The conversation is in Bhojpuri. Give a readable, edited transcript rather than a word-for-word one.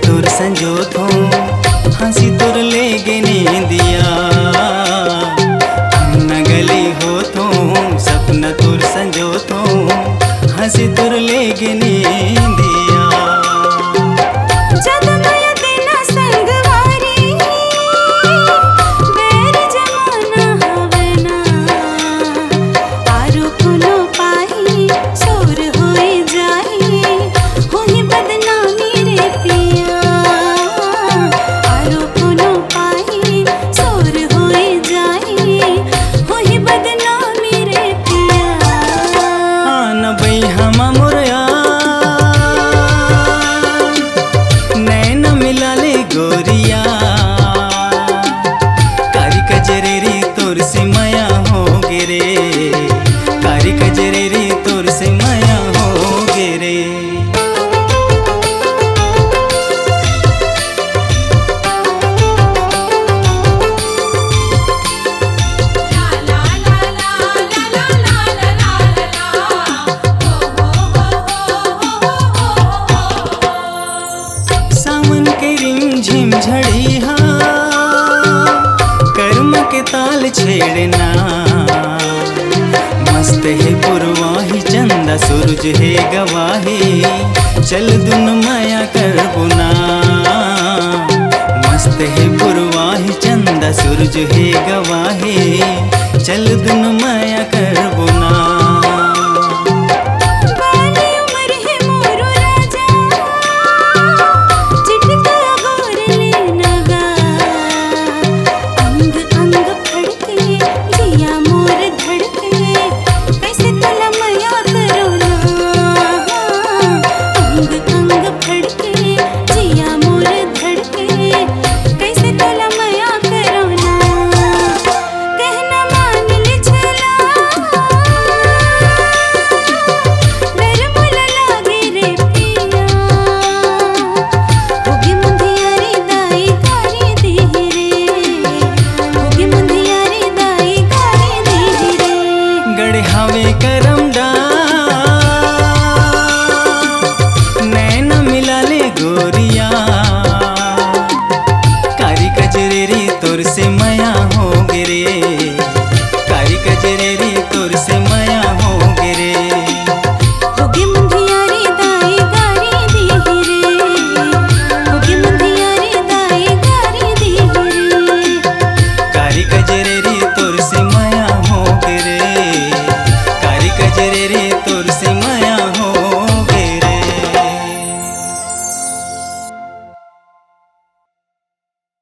तोर संजोत हो हंसी तोर ले गे नींदिया न गली हो तो सपना तोर संजोत हो हंसी तोर ले गे नींदिया। गोरिया कारी कजरेरी तोर से माया हो गे रे, कारी कजरेरी तोर से माया हो गे रे। सावन के रिमझिम झड़िया कर्म के ताल छेड़ना मस्त है पुरवाही चंदा सूरज है गवाही चल दुन माया कर बुना। मस्त है पुरवाही चंदा सूरज है गवाही